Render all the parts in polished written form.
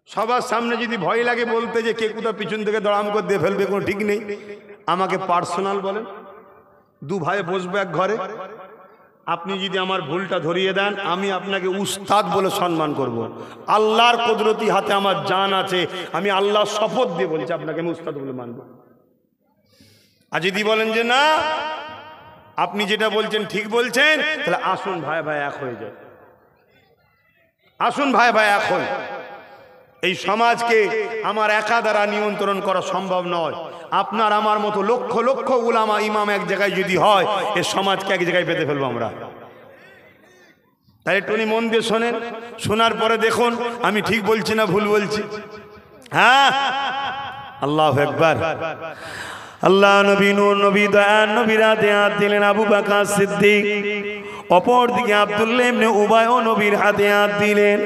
সবার সামনে যদি ভয় লাগে বলতে যে কে কোথা পিছন থেকে দড়াম করে দিয়ে ফেলবে, কোনো ঠিক নেই। আমাকে পার্সোনাল বলেন, দু ভাই বসবো এক ঘরে, আপনি যদি আমার ভুলটা ধরিয়ে দেন, আমি আপনাকে উস্তাদ বলে সম্মান করব। আল্লাহর কুদরতি হাতে আমার জান আছে, আমি আল্লাহর শপথ দিয়ে বলছি আপনাকে আমি উস্তাদ বলে মানব। আর যদি বলেন যে না আপনি যেটা বলছেন ঠিক বলছেন, তাহলে আসুন ভাই ভাই এক হয়ে যায়, আসুন ভাই ভাই এক হই। এই সমাজকে আমার একা দ্বারা নিয়ন্ত্রণ করা সম্ভব নয়। আপনার আমার মতো লক্ষ লক্ষ উলামা ইমাম এক জায়গায় যদি হয়, এই সমাজকে এক জায়গায় পেতে ফেলবো আমরা। তাই একটু মন দিয়ে শোনেন, শোনার পরে দেখুন আমি ঠিক বলছি না ভুল বলছি। হ্যাঁ, আল্লাহু আকবার। আল্লাহ নবী নূর নবী দয়ার নবী রাতে হাত দিলেন আবু বকর সিদ্দিক, অপর দিকে আব্দুল্লাহ ইবনে উবাই ও নবীর হাতে হাত দিলেন।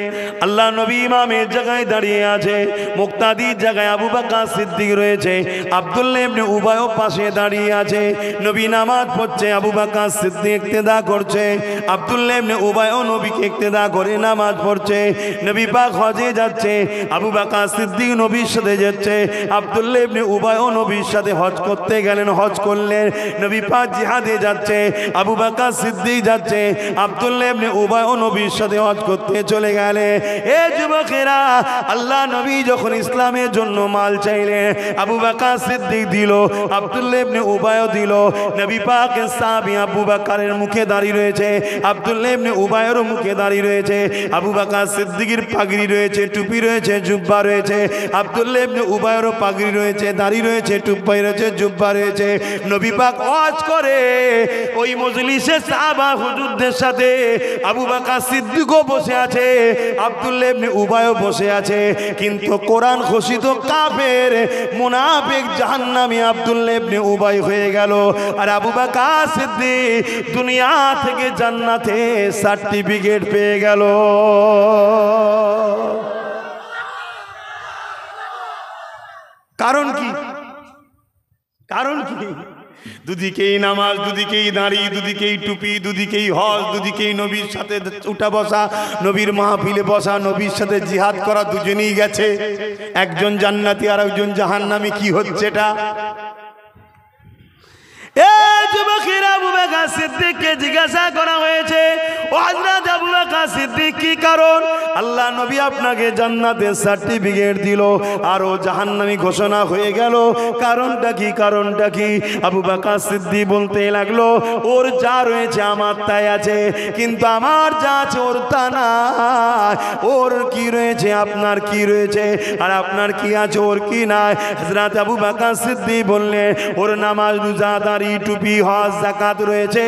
আল্লাহ নবী ইমামের জায়গায় দাঁড়িয়ে আছে, মুক্তাদির জায়গায় আবু বকর সিদ্দিক রয়েছে, আব্দুল্লাহ ইবনে উবাই ও পাশে দাঁড়িয়ে আছে। নবী নামাজ পড়ছে, আবু বকর সিদ্দিক ইক্তেদা করছে, আব্দুল্লাহ ইবনে উবাই ও নবীকে ইক্তেদা করে নামাজ পড়ছে। নবী পাক হজে যাচ্ছে, আবু বকর সিদ্দিক নবীর সাথে যাচ্ছে, আব্দুল্লাহ ইবনে উবাই ও নবীর সাথে হজ করতে গেলেন, হজ করলেন। নবী পাক জিহাদে যাচ্ছে, আবু বকর সিদ্দিক যাচ্ছে, আব্দুল্লাহ ইবনে উবাই ও নবীর সাথে হজ করতে চলে গেলে। এ যুবকেরা, আল্লাহ নবী যখন ইসলামের জন্য মাল চাইলেন, আবু বকর সিদ্দিক দিল, আব্দুল্লাহ ইবনে উবাইও দিল। নবী পাকের সাহাবী আবু বকরের মুখে দাঁড়িয়ে রয়েছে, আব্দুল্লাহ ইবনে উবাইয়ের মুখে দাঁড়িয়ে রয়েছে। আবু বকর সিদ্দিকের পাগড়ি রয়েছে, টুপি রয়েছে, জুব্বা রয়েছে। আব্দুল্লাহ ইবনে উবাইয়েরও পাগড়ি রয়েছে, দাড়ি রয়েছে, টুপি রয়েছে, জুব্বা রয়েছে। নবী পাক ওয়াজ করে ওই মজলিসে সাহাবা হুজুরদের সাথে আবু বকর সিদ্দিকও বসে আছে, আব্দুল্লাহ ইবনে উবাইও বসে আছে। কিন্তু কোরআন ঘোষিত কাফের মুনাফিক জাহান্নামী আব্দুল্লাহ ইবনে উবাই হয়ে গেল, আর আবু বকর সিদ্দিক দুনিয়া থেকে জান্নাতে সার্টিফিকেট পেয়ে গেল। কারণ কি? কারণ কি? দুদিকেই নামাজ, দুদিকেই দাঁড়ি, দুদিকেই টুপি, দুদিকেই হজ, দুদিকেই নবীর সাথে উঠা বসা, নবীর মাহফিলে বসা, নবীর সাথে জিহাদ করা, দুজনেই গেছে। একজন জান্নাতি আর একজন জাহান্নামী। কি হচ্ছে এটা? আবু বকর সিদ্দিককে জিজ্ঞাসা করা হয়েছে, ও হযরত আবু বকর সিদ্দিক কি কারণ আল্লাহ নবী আপনাকে জান্নাতের সার্টিফিকেট দিল আর ও জাহান্নামী ঘোষণা হয়ে গেল? কারণটা কি? কারণটা কি? আবু বকর সিদ্দিক বলতে লাগলো, ওর যা রয়েছে আমার তাই আছে, কিন্তু আমার যা আছে ওর তা না। ওর কি রয়েছে আপনার কি রয়েছে, আর আপনার কি আছে ওর কি নাই। হযরত আবু বকর সিদ্দিক বললেন, ওর নামাজ, রোজা, দাড়ি, টুপি, হজ, যাকাত রয়েছে,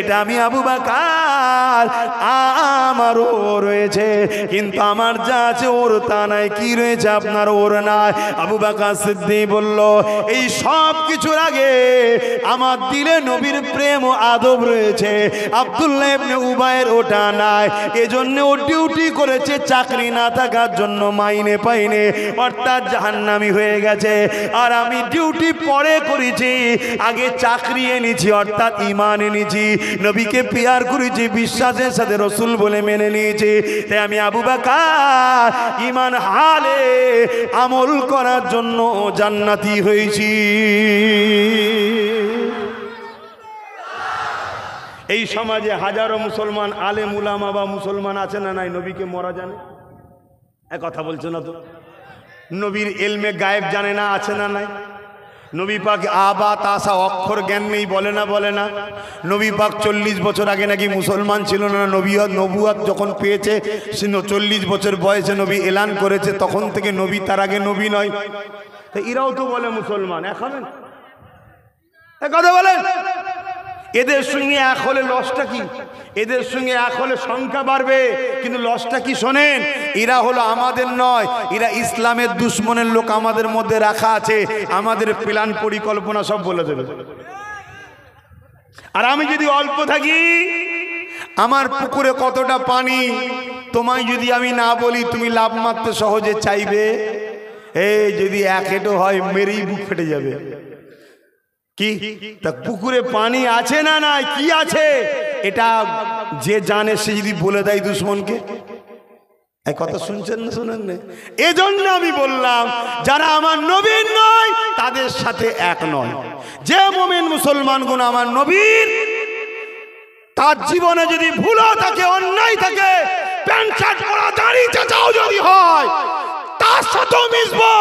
এটা আমি আবু বকর আমারও রয়েছে, কিন্তু আমার যা আছে ওর তা নাই। কি রয়েছে আপনার ওর নাই? আবু বকর সিদ্দিক বলল, এই সব কিছুর আগে আমার দিলে নবীর প্রেম ও আদব রয়েছে, আব্দুল্লাহ ইবনে উবাইয়ের ওটা নাই। এজন্য ও ডিউটি করেছে, চাকরি না থাকার জন্য মাইনে পাইনে, অর্থাৎ জাহান্নামী হয়ে গেছে। আর আমি ডিউটি পরে করেছি, আগে চাকরি এনেছি, অর্থাৎ ঈমান এনেছি, নবীকে পিয়ার করেছি, বিশ্বাসের সাথে রসুল বলে মেনে নিয়েছি। তাই আমি আবু বকর ঈমান হালে আমল করার জন্য জান্নাতি হয়েছি। এই সমাজে হাজারো মুসলমান আলেম উলামা বা মুসলমান আছে না নাই নবীকে মরা জানে? এক কথা বলছো না তো? নবীর ইলমে গায়েব জানে না, আছে না নাই? নবী পাক আবা তাসা অক্ষর জ্ঞান নেই, বলে না? বলে না? নবী পাক 40 বছর আগে নাকি মুসলমান ছিল না। নবুয়াত যখন পেয়েছে 40 বছর বয়সে নবী এলান করেছে, তখন থেকে নবী, তার আগে নবী নয়। তা এরাও তো বলে মুসলমান। এক হবেন? এক কথা বলেন। এদের সঙ্গে এক হলে লসটা কি? এদের সঙ্গে এক হলে সংখ্যা বাড়বে, কিন্তু লসটা কি শোনেন? এরা হলো আমাদের নয়, এরা ইসলামের দুশ্মনের লোক আমাদের মধ্যে রাখা আছে, আমাদের প্ল্যান পরিকল্পনা সব বলে দেবে। আর আমি যদি অল্প থাকি, আমার পুকুরে কতটা পানি তোমায় যদি আমি না বলি, তুমি লাভ মারতে সহজে চাইবে? এই যদি এক হেঁটো হয়, মেরেই বুক ফেটে যাবে। কি তা পুকুরে পানি আছে না নাই, কি আছে, এটা যে জানে সে যদি বলে দেয় দুশ্মনকে, এই কথা শুনছেন না শোনেন না? এজন্য আমি বললাম যারা আমার নবীর নয় তাদের সাথে এক নয়। যে মুমিন মুসলমানগুণ আমার নবীর, তার জীবনে যদি ভুলও থাকে, অন্যায় থাকে, প্যান্ট শার্ট পরা দাড়ি চাচাও যদি হয়, তার সাথেও মিশবো।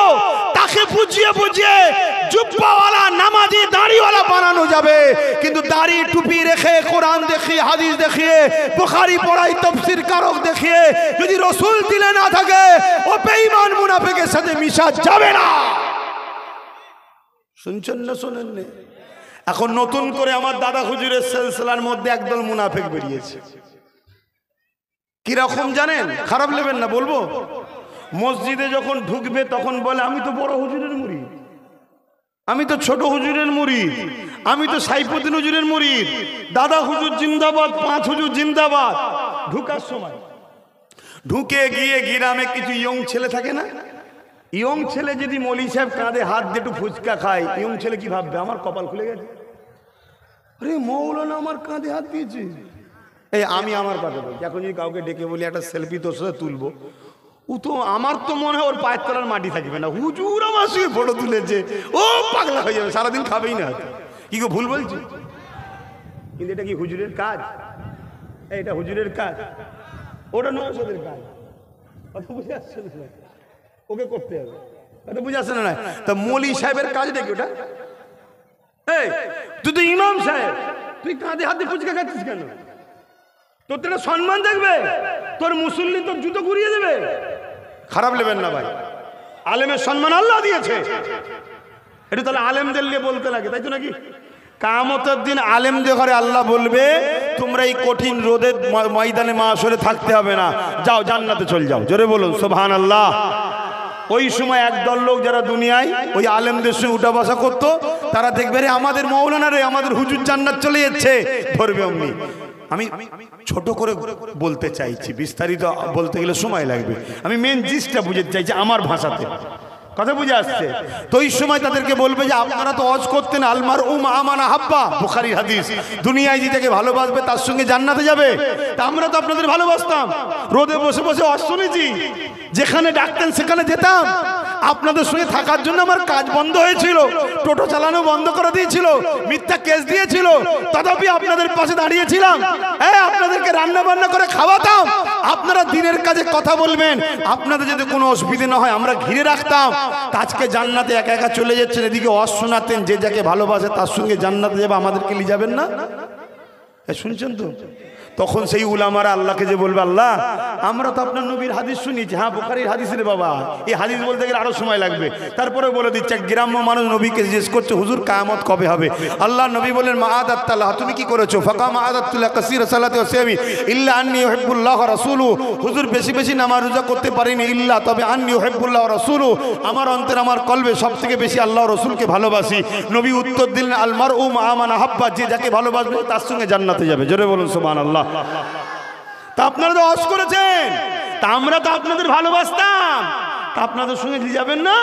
তাকে বুঝিয়ে বুঝিয়ে জুব্বাওয়ালা নামাজি দাড়িওয়ালা বানানো যাবে, কিন্তু দাড়ি টুপি রেখে কোরআন দেখিয়ে হাদিস দেখিয়ে বুখারী পড়াই তাফসীর কারক দেখিয়ে যদি রাসূল দিলে না থাকে, ও বেঈমান মুনাফিকের সাথে মিশা যাবে না। শুনছেন না শোনেন না? এখন নতুন করে আমার দাদা হুজুরের সিলসিলার মধ্যে একদল মুনাফিক বেরিয়েছে। কিরকম জানেন? খারাপ নেবেন না, বলবো। মসজিদে যখন ঢুকবে তখন বলে আমি তো বড় হুজুরের মুরিদ, আমি তো ছোট হুজুরের মুরিদ, আমি তো সাইফুদ্দিন হুজুরের মুরিদ, দাদা হুজুর জিন্দাবাদ, পাঁচ হুজুর জিন্দাবাদ। ঢুকার সময় ঢুকে গিয়ে গ্রামে কিছু ইয়ং ছেলে থাকে না, ইয়ং ছেলে যদি মৌলী সাহেব কাঁধে হাত দিয়ে একটু ফুচকা খায়, ইয়ং ছেলে কি ভাববে? আমার কপাল খুলে গেছে, আরে মৌলানা আমার কাঁধে হাত দিয়েছে। এই আমি আমার কথা বলছি, এখন যদি কাউকে ডেকে বলি একটা সেলফি তোর সাথে তুলবো, ও তো আমার তো মনে হয় ওর পায়ের তলার মাটি থাকবে না। হুজুর আমার সঙ্গে ফটো তুলেছে, ও পাগলা হয়ে যাবে, সারাদিন খাবেই না। কি গো ভুল বলছি? কিন্তু এটা কি হুজুরের কাজ? এটা হুজুরের কাজ, ওটা নওশাদের কাজ। কথা বুঝে আসছে না? ওকে করতে হবে, কথা বুঝে আসছে না? তা মৌলী সাহেবের কাজ দেখি ওটা। এই তুই তো ইমাম সাহেব, তুই কাঁধে হাতে ফুচকা খাচ্ছিস কেন? তোর তো সম্মান দেখবে, তোর মুসল্লি তোর জুতো ঘুরিয়ে দেবে। খারাপ নেবেন না ভাই, আলেমের সম্মান আল্লাহ দিয়েছে। এটা তাহলে আলেমদের নিয়ে বলতে লাগে, তাই তো নাকি? কিয়ামতের দিন আলেমদের ঘরে আল্লাহ বলবে তোমরা এই কঠিন রোদের ময়দানে মাশরে থাকতে হবে না, যাও জান্নাতে চলে যাও। জোরে বলুন সুবহানাল্লাহ। ওই সময় একদল লোক যারা দুনিয়ায় ওই আলেমদের সঙ্গে উঠা বসা করতো, তারা দেখবে রে আমাদের মৌলানা রে, আমাদের হুজুর জান্নাত চলে যাচ্ছে, ধরবে অমনি। আমি ছোট করে বলতে চাইছি, বিস্তারিত বলতে গেলে সময় লাগবে। আমি মেন জিনিসটা বুঝতে চাইছি আমার ভাষাতে, কথা বুঝে আসছে তো? ওই সময় তাদেরকে বলবে যে আপনারা তো ওয়াজ করতেন আলমার আমানা হাব্বা, বুখারীর হাদিস, দুনিয়ায় যেটাকে ভালোবাসবে তার সঙ্গে জান্নাতে যাবে। তা আমরা তো আপনাদের ভালোবাসতাম, রোদে বসে বসে ওয়াজ শুনেছি, যেখানে ডাকতেন সেখানে যেতাম। আপনাদের সঙ্গে থাকার জন্য আমার কাজ বন্ধ হয়েছিল, টোটো চালানো বন্ধ করে দিয়েছিল, মিথ্যা কেস দিয়েছিল, তথাপি আপনাদের পাশে দাঁড়িয়েছিলাম। আপনাদেরকে রান্না বান্না করে খাওয়াতাম, আপনারা দিনের কাজে কথা বলবেন, আপনাদের যদি কোনো অসুবিধা না হয় আমরা ঘিরে রাখতাম। আজকে জান্নাতে একা একা চলে যাচ্ছেন, এদিকে ওয়াজ শোনাতেন, যে যাকে ভালোবাসে তার সঙ্গে জান্নাতে যাবে, আমাদেরকে নিয়ে যাবেন না? শুনছেন তো? তখন সেই উলামারা আল্লাহকে যে বলবে আল্লাহ আমরা তো আপনার নবীর হাদিস শুনেছি, হ্যাঁ বুখারীর হাদিস রে বাবা, এই হাদিস বলতে গেলে আরো সময় লাগবে। তারপরে বলে দিচ্ছে এক গ্রাম্য মানুষ নবীকে জিজ্ঞেস করছে হুজুর কিয়ামত কবে হবে? আল্লাহ নবী বলেন মা আদাত্তাল্লাহ, তুমি কি করেছো? ফাকা মা আদাত্তুল্লাহ কাসীর সালাতি ওয়া সিয়ামি ইল্লা আন্নী ইউহিব্বুল্লাহ ওয়া রাসূলুহু, হুজুর বেশি বেশি নামাজ রোজা করতে পারিনি, ইল্লা তবে আন্নী ইউহিব্বুল্লাহ ওয়া রাসূলুহু, আমার অন্তর আমার কলবে সবথেকে বেশি আল্লাহ রাসূলকে ভালোবাসি। নবী উত্তর দিলেন আল মারউ মা মান আহাব্বা, যে যাকে ভালোবাসবে তার সঙ্গে জান্নাতে যাবে। জোরে বলুন সুবহানাল্লাহ। তা আপনারা তো ওয়াজ করেছেন, তা আমরা তো আপনাদের ভালোবাসতাম, তা আপনাদের সঙ্গে যাবেন না?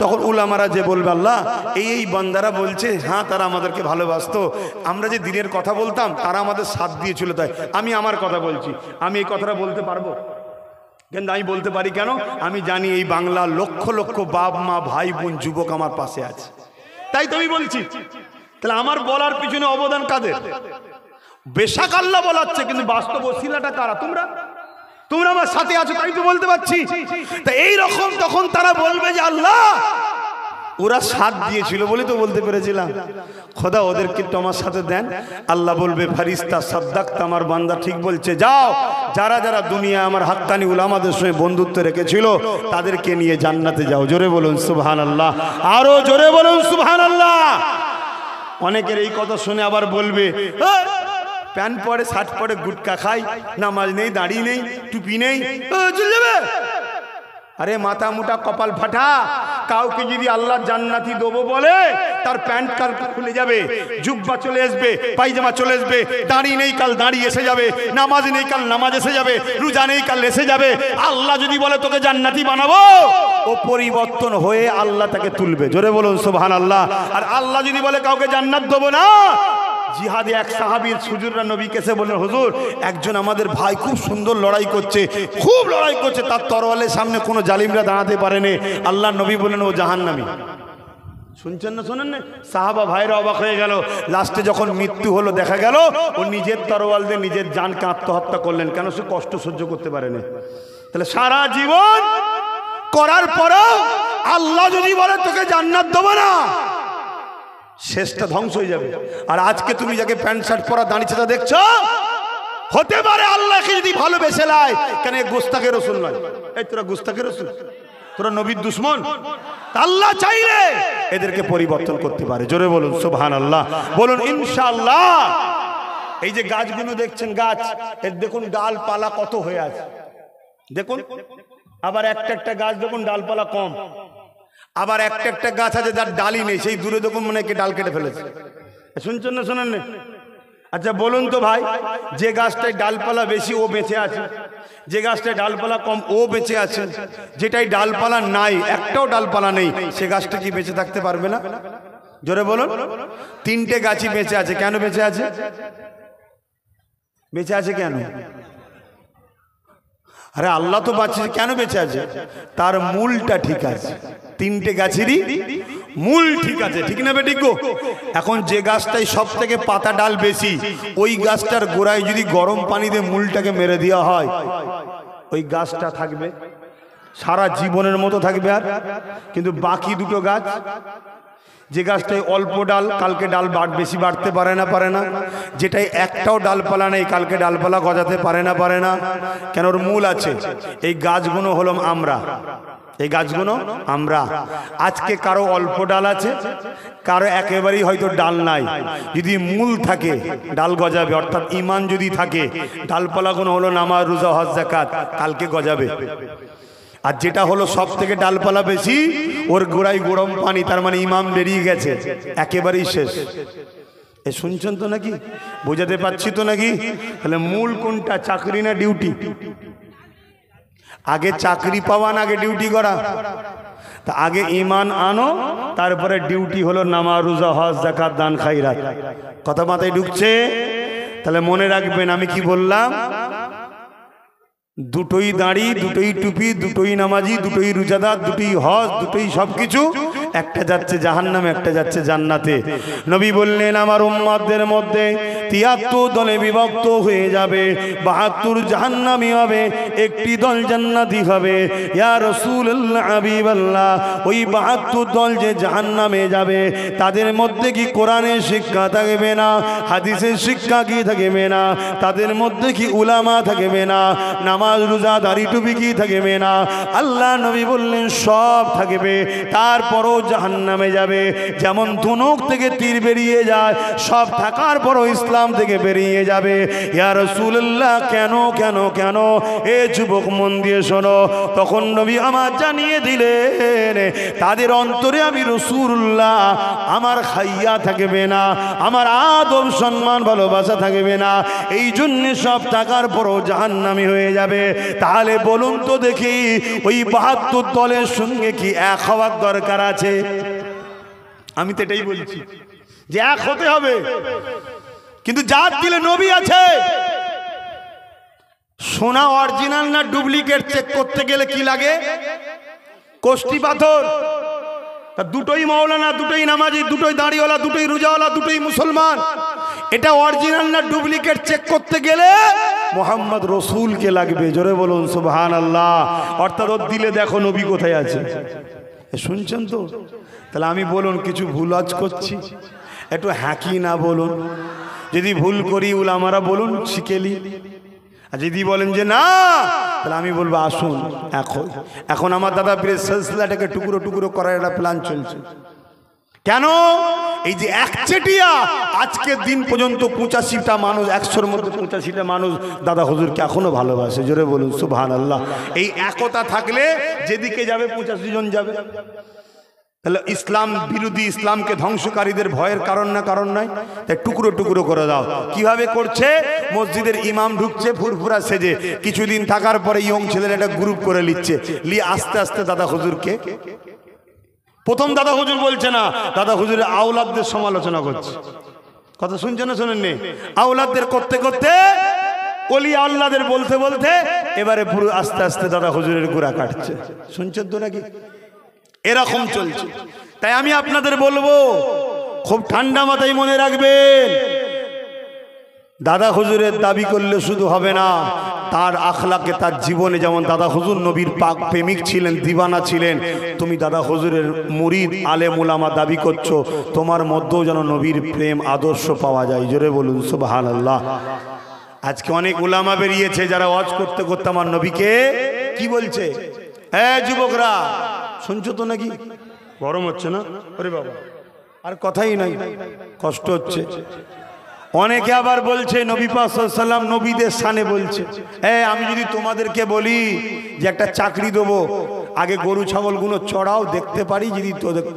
তখন উলামারা যে বলবে আল্লাহ এই বান্দারা বলছে হ্যাঁ তারা আমাদেরকে ভালোবাসতো, আমরা যে দিনের কথা বলতাম তারা আমাদের সাথ দিয়েছিল, তাই আমি আমার কথা বলছি। আমি এই কথাটা বলতে পারবো? কিন্তু আমি বলতে পারি কেন? আমি জানি এই বাংলার লক্ষ লক্ষ বাপ মা ভাই বোন যুবক আমার পাশে আছে, তাই তো আমি বলছি। তাহলে আমার বলার পিছনে অবদান কাদের? বেশাক আল্লাহ বলাচ্ছে, কিন্তু বাস্তব ওসিলাটা কারা? তোমরা আমার সাথে আছো, তাই তো বলতে পারছি। তা এই রকম তখন তারা বলবে যে আল্লাহ ওরা সাথ দিয়েছিল বলে তো বলতে পেরেছিলাম, খোদা ওদেরকে একটু আমার সাথে দেন। আল্লাহ বলবে ফারিস্তা সাদ্দাকতা, আমার বান্দা ঠিক বলছে, যাও যারা যারা দুনিয়া আমার হাক্কানি উলামাদের সঙ্গে বন্ধুত্ব রেখেছিল তাদেরকে নিয়ে জান্নাতে যাও। জোরে বলুন সুবহানাল্লাহ, আরো জোরে বলুন সুবহানাল্লাহ। অনেকের এই কথা শুনে আবার বলবে প্যান্ট পরে শার্ট পরে গুটকা খাই, নামাজ নেই, দাড়ি নেই, টুপি নেই, চলে যাবে। আরে মাথা মোটা কপাল ফাটা, কাউকে যদি আল্লাহ জান্নাতি দেবো বলে তার প্যান্ট কাল খুলে যাবে, জুব্বা চলে আসবে, পায়জামা চলে আসবে, দাড়ি নেই কাল দাড়ি এসে যাবে, নামাজ নেই কাল নামাজ এসে যাবে, রোজা নেই কাল এসে যাবে। আল্লাহ যদি বলে তোকে জান্নাতি বানাবো, ও পরিবর্তন হয়ে আল্লাহ তাকে তুলবে। জোরে বলুন সুবহানাল্লাহ। আর আল্লাহ যদি বলে কাউকে জান্নাত দেবো না, জিহাদে এক সাহাবীর হুজুররা নবীকে এসে বললেন, হুজুর একজন আমাদের ভাই খুব সুন্দর লড়াই করছে, খুব লড়াই করছে, তার তরোয়ালের সামনে কোনো জালিমরা দাঁড়াতে পারেনি। আল্লাহ নবী বললেন ও জাহান্নামী। শুনছেন না শোনেন না? সাহাবা ভাইরা অবাক হয়ে গেল। লাস্টে যখন মৃত্যু হলো দেখা গেল ও নিজের তরোয়াল দিয়ে নিজের জানকে আত্মহত্যা করলেন। কেন? সে কষ্ট সহ্য করতে পারেনি। তাহলে সারা জীবন করার পরেও আল্লাহ যদি বলে তোকে জান্নাত দেব না, শেষটা ধ্বংস হয়ে যাবে। আর আজকে তুমি যাকে প্যান্ট শার্ট পরা দাঁড়িয়েছে তা দেখছো, হতে পারে আল্লাহকে যদি ভালোবেসে লাই। কেন গুস্তাখে রসুল নয়? এই তোরা গুস্তাখে রসুল, তোরা নবীর দুশ্মন। আল্লাহ চাইলে এদেরকে পরিবর্তন করতে পারে। জোরে বলুন সুবহানাল্লাহ, বলুন ইনশাআল্লাহ। এই যে গাছগুলো দেখছেন, গাছ এর দেখুন ডালপালা কত হয়ে আছে দেখুন। আবার একটা একটা গাছ দেখুন ডালপালা কম, আবার একটা একটা গাছ আছে যার ডালই নেই, সেই দূরে দেখুন মনে হয় ডাল কেটে ফেলেছে। শুনছেন না শোনেন না? আচ্ছা বলুন তো ভাই, যে গাছটায় ডালপালা বেশি ও বেঁচে আছে, যে গাছটায় ডালপালা কম ও বেঁচে আছে, যেটাই ডালপালা নাই, একটাও ডালপালা নেই, সে গাছটা কি বেঁচে থাকতে পারবে না? জোরে বলুন। তিনটে গাছই বেঁচে আছে। কেন বেঁচে আছে? বেঁচে আছে কেন? আরে আল্লাহ তো বাঁচিয়েছে, কেন বেঁচে আছে? তার মূলটা ঠিক আছে। তিনটে গাছেরই মূল ঠিক আছে, ঠিক না বেঠিক গো? এখন যে গাছটাই সব থেকে পাতা ডাল বেশি, ওই গাছটার গোড়ায় যদি গরম পানি দিয়ে মূলটাকে মেরে দেওয়া হয়, ওই গাছটা থাকবে সারা জীবনের মতো থাকবে। আর কিন্তু বাকি দুটো গাছ, যে গাছটায় অল্প ডাল, কালকে ডাল বেশি বাড়তে পারে না, যেটাই একটাও ডালপালা নেই, কালকে ডালপালা গজাতে পারে না। কেন? ওর মূল আছে। এই গাছগুলো হলো আমরা, এই গাছগুলো আমরা। আজকে কারো অল্প ডাল আছে, কারো একেবারেই হয়তো ডাল নাই। যদি মূল থাকে ডাল গজাবে, অর্থাৎ ঈমান যদি থাকে, ডালপালাগুলো হলো নামাজ, রোজা, হজ, যাকাত, কালকে গজাবে। আর যেটা হলো সব থেকে ডালপালা বেশি, ওর গোড়ায় গরম পানি, তার মানে ঈমান বেরিয়ে গেছে, একেবারেই শেষ। এ শুনছেন তো নাকি? বোঝাতে পারছি তো নাকি? তাহলে মূল কোনটা, চাকরি না ডিউটি? আগে চাকরি পাওয়া না আগে ডিউটি করা? তা আগে ঈমান আনো, তারপরে ডিউটি হলো নামাজ, রোজা, হজ, যাকাত, দান, খায়রাত। কথা মাথায় ঢুকছে? তাহলে মনে রাখবেন আমি কি বললাম। দুটোই দাড়ি, দুটোই টুপি, দুটোই নামাজি, দুটোই রোজাদার, দুটোই হজ, দুটোই সবকিছু। একটা যাচ্ছে জাহান্নামে, একটা যাচ্ছে জান্নাতে। নবী বললেন আমার উম্মতদের মধ্যে ৭৩ দলে বিভক্ত হয়ে যাবে, ৭২ জাহান্নামী হবে, একটি দল জান্নাতি হবে। ইয়া রাসূলুল্লাহ, হাবিবাল্লাহ, ওই ৭২ দল যে জাহান্নামে যাবে, তাদের মধ্যে কি কোরআনের শিক্ষা থাকবে না? হাদিসের শিক্ষা কি থাকবে না? তাদের মধ্যে কি উলামা থাকবে না? নামাজ, রোজা, দাড়ি, টুপি কি থাকবে না? আল্লাহ নবী বললেন সব থাকবে, তারপরও জাহান্নামে যাবে। যেমন ধনুক থেকে তীর বেরিয়ে যায়, সব থাকার পরও ইসলাম থেকে বেরিয়ে যাবে। ইয়া রাসূলুল্লাহ, কেন কেন কেন? এ যুবক মন দিয়ে শোনো। তখন নবী আমার জানিয়ে দিলেন, তাদের অন্তরে আমি রাসূলুল্লাহ আমার খাইয়া থাকবে না, আমার আদব সম্মান ভালোবাসা থাকবে না, এই জন্য সব থাকার পরও জাহান্নামী হয়ে যাবে। তাহলে বলুন তো দেখি, ওই ৭২ দলের সঙ্গে কি এক হওয়ার দরকার আছে? আমি তো এটাই বলছি যে এক হতে হবে। কিন্তু যার দিলে নবী আছে, সোনা অরিজিনাল না ডুপ্লিকেট চেক করতে গেলে কি লাগে? কোষ্টি পাথর। তা দুটোই মাওলানা, দুটোই নামাজি, দুটোই দাঁড়িওয়ালা, দুটোই রোজাওয়ালা, দুটোই মুসলমান। এটা অরিজিনাল না ডুপ্লিকেট চেক করতে গেলে মোহাম্মদ রসুলকে লাগবে। জোরে বলুন সুবহানাল্লাহ। অর্থাৎ ওর দিলে দেখো নবী কোথায় আছে। শুনছেন তো? তাহলে আমি বলুন কিছু ভুল আজ করছি, একটু হাঁকি না বলুন। যদি ভুল করি উলামারা বলুন শিখেলি, আর যদি বলেন যে না, তাহলে আমি বলবো আসুন। এখন আমার দাদা পীরের সিলসিলাটাকে টুকরো টুকরো করার একটা প্ল্যান চলছে। কেন? এই যে একচেটিয়া আজকের দিন পর্যন্ত 85টা মানুষ, 100-র মধ্যে 85টা মানুষ দাদা হুজুরকে এখনো ভালোবাসে। জোরে বলুন সুবহানাল্লাহ। এই একতা থাকলে যেদিকে যাবে 85 জন যাবে। তাহলে ইসলাম বিরোধী, ইসলামকে ধ্বংসকারীদের ভয়ের কারণ না কারণ নাই। তাই টুকরো টুকরো করে দাও। কিভাবে করছে? মসজিদের ইমাম ঢুকছে ফুরফুরা সেজে, কিছুদিন থাকার পরে ইয়ং ছেলেরা একটা গ্রুপ করে নিচ্ছে, নিয়ে আস্তে আস্তে দাদা হুজুরকে, প্রথম দাদা হুজুর বলছে না, দাদা হুজুরের আওলাদদের সমালোচনা করছে। কথা শুনছেন না শোনেননি? আওলাদদের করতে করতে ওলি আল্লাহদের বলতে বলতে এবারে পুরো আস্তে আস্তে দাদা হুজুরের গুড়া কাটছে। শুনছেন তো নাকি? এরকম চলছে। তাই আমি আপনাদের বলবো, খুব ঠান্ডা মাথায় মনে রাখবেন, দাদা হুজুরের দাবি করলে শুধু হবে না, তার আখলাকে, তার জীবনে যেমন দাদা হুজুর নবীর পাক প্রেমিক ছিলেন, দিবানা ছিলেন, তুমি দাদা হুজুরের মুরিদ আলেম উলামা দাবি করছো, তোমার মধ্যেও যেন নবীর প্রেম আদর্শ পাওয়া যায়। জোরে বলুন সুবহানাল্লাহ। আজকে অনেক উলামা বেরিয়েছে যারা ওয়াজ করতে করতে আমার নবীকে কি বলছে? হ্যাঁ যুবকরা, শুনছো তো নাকি? গরম হচ্ছে না? আরে বাবা, আর কথাই নাই, কষ্ট হচ্ছে। অনেকে আবার বলছে নবী পাক সাল্লাল্লাহু আলাইহি ওয়াসাল্লাম নবীদের শানে বলছে। আমি যদি তোমাদেরকে বলি যে একটা চাকরি দেবো, আগে গরু ছাগলগুলো চড়াও, দেখতে পারি, যদি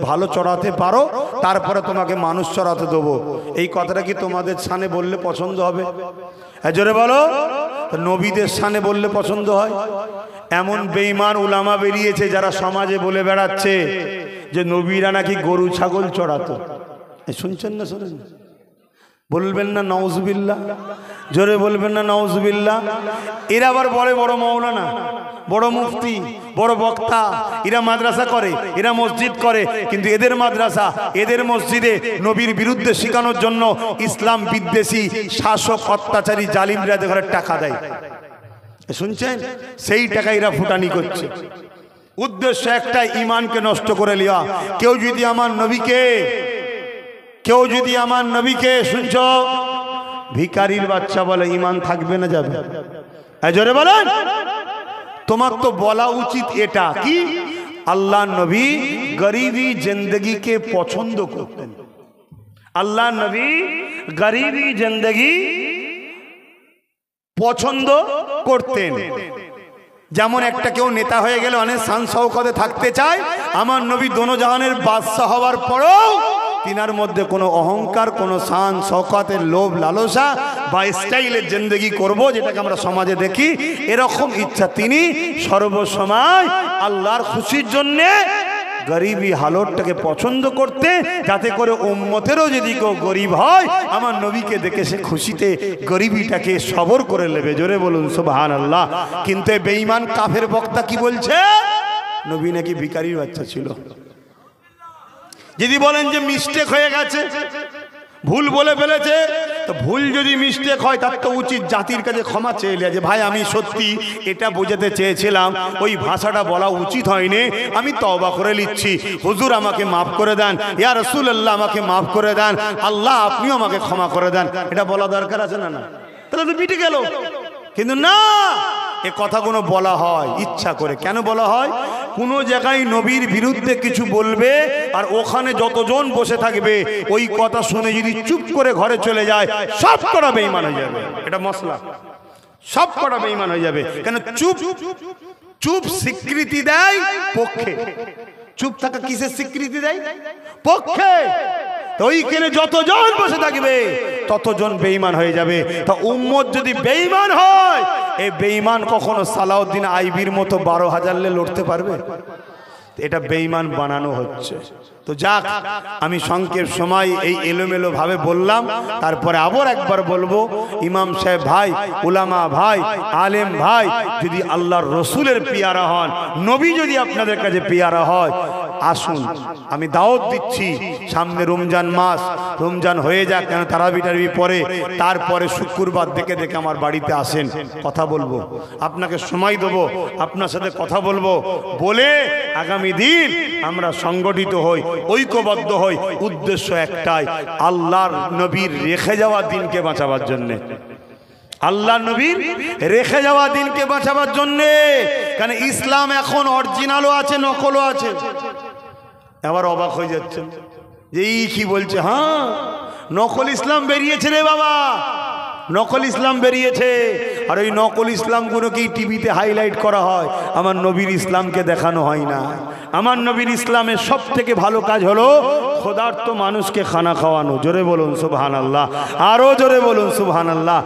ভালো চড়াতে পারো তারপরে তোমাকে মানুষ চড়াতে দেবো, এই কথাটা কি তোমাদের শানে বললে পছন্দ হবে? জোরে বলো। নবীদের শানে বললে পছন্দ হয়? এমন বেঈমান উলামা বেরিয়েছে যারা সমাজে বলে বেড়াচ্ছে যে নবীরা নাকি গরু ছাগল চড়াতো। শুনছেন না? শোনেন? বলবেন না নাউজুবিল্লাহ? জোরে বলবেন না নাউজুবিল্লাহ? এরা আবার বড় বড় মাওলানা, বড় মুফতি, বড় বক্তা, এরা মাদ্রাসা করে, এরা মসজিদ করে, কিন্তু এদের মাদ্রাসা, এদের মসজিদে নবীর বিরুদ্ধে শেখানোর জন্য ইসলাম বিদ্বেষী শাসক, অত্যাচারী, জালিমরা ঘরে টাকা দেয়। শুনছেন? সেই টাকা এরা ফুটানি করছে। উদ্দেশ্য একটাই, ঈমানকে নষ্ট করে লিয়া। কেউ যদি আমার নবীকে শুনছ ভিখারির বাচ্চা বলে, ঈমান থাকবে না যাবে? জোরে বলেন। তোমার তো বলা উচিত এটা কি, আল্লাহ নবী গরিবী জিন্দগিকে পছন্দ করতেন। আল্লাহ নবী গরিবী জিন্দগি পছন্দ করতেন। যেমন একটা কেউ নেতা হয়ে গেলে অনেক শান শওকতে থাকতে চায়, আমার নবী দোনো জাহানের বাদশাহ হওয়ার পরেও তিনার মধ্যে কোনো অহংকার, কোনো শান শওকতের লোভ লালসা বা স্টাইলের জিন্দগি করব, যেটাকে আমরা সমাজে দেখি, এরকম ইচ্ছা তিনি সর্বসময় আল্লাহর খুশির জন্যে গরিবী হালতটাকে পছন্দ করতে, যাতে করে উম্মতেরও যদি কেউ গরিব হয় আমার নবীকে দেখে সে খুশিতে গরিবীটাকে সবর করে নেবে। জোরে বলুন সুবহানাল্লাহ। কিন্তু বেঈমান কাফের বক্তা কি বলছে? নবী নাকি ভিখারির বাচ্চা ছিল। যদি বলেন যে মিস্টেক হয়ে গেছে, ভুল বলে ফেলেছে, তো ভুল যদি মিস্টেক হয় তার তো উচিত জাতির কাছে ক্ষমা চেয়ে নেওয়া, যে ভাই আমি সত্যি এটা বোঝাতে চেয়েছিলাম, ওই ভাষাটা বলা উচিত হয়নি, আমি তওবা করে নিচ্ছি, হুজুর আমাকে মাফ করে দেন, ইয়া রাসূলুল্লাহ আমাকে মাফ করে দেন, আল্লাহ আপনিও আমাকে ক্ষমা করে দেন, এটা বলা দরকার আছে না? না, তাহলে তো মিটে গেল। কিন্তু না, এ কথাগুলো বলা হয় ইচ্ছা করে। কেন বলা হয়? কোনো জায়গায় নবীর বিরুদ্ধে কিছু বলবে আর ওখানে যতজন বসে থাকবে ওই কথা শুনে যদি চুপ করে ঘরে চলে যায়, সব কটা বেঈমান হয়ে যাবে। এটা মশলা, সব কটা বেঈমান হয়ে যাবে। কেন? চুপ স্বীকৃতি দেয় পক্ষে। চুপ থাকা কিসের স্বীকৃতি দেয়? পক্ষে। তো ওইখানে যতজন বসে থাকবে ততজন বেঈমান হয়ে যাবে। তা উম্মত যদি বেঈমান হয়, এই বেঈমান কখনো সালাউদ্দিন আইবির মতো 12,000 লড়তে পারবে? এটা বেঈমান বানানো হচ্ছে। তো যাক, আমি সংক্ষেপ সময় এই এলোমেলো ভাবে বললাম, তারপরে আবার একবার বলবো, ইমাম সাহেব ভাই, উলামা ভাই, আলেম ভাই, যদি আল্লাহর রসুলের পিয়ারা হন, নবী যদি আপনাদের কাছে পিয়ারা হয়, আসুন, আমি দাওয়াত দিচ্ছি, সামনে রমজান মাস, রমজান হয়ে যাক, কেন তারাবি টারাবি পরে, তারপরে শুক্রবার দেখে দেখে আমার বাড়িতে আসেন, কথা বলবো, আপনাকে সময় দেবো, আপনার সাথে কথা বলবো, বলে আগামী দিন আমরা সংগঠিত হই, ঐক্যবদ্ধ হই। উদ্দেশ্য একটাই, আল্লাহর নবীর রেখে যাওয়া দিনকে বাঁচাবার জন্য। আল্লাহ নবীর রেখে যাওয়া দিনকে বাঁচাবার জন্যে। কারণ ইসলাম এখন অরিজিনালও আছে, নকলও আছে। এবার অবাক হয়ে যাচ্ছে যে এই কি বলছে, হ্যাঁ নকল ইসলাম বেরিয়েছে রে বাবা, নকল ইসলাম বেরিয়েছে। আর ওই নকল ইসলামগুলোকেই টিভিতে হাইলাইট করা হয়, আমার নবীর ইসলামকে দেখানো হয় না। আমার নবীর ইসলামের সব থেকে ভালো কাজ হলো ক্ষুধার্ত মানুষকে খানা খাওয়ানো। জোরে বলুন সুবহানাল্লাহ, আরো জোরে বলুন সুবহানাল্লাহ।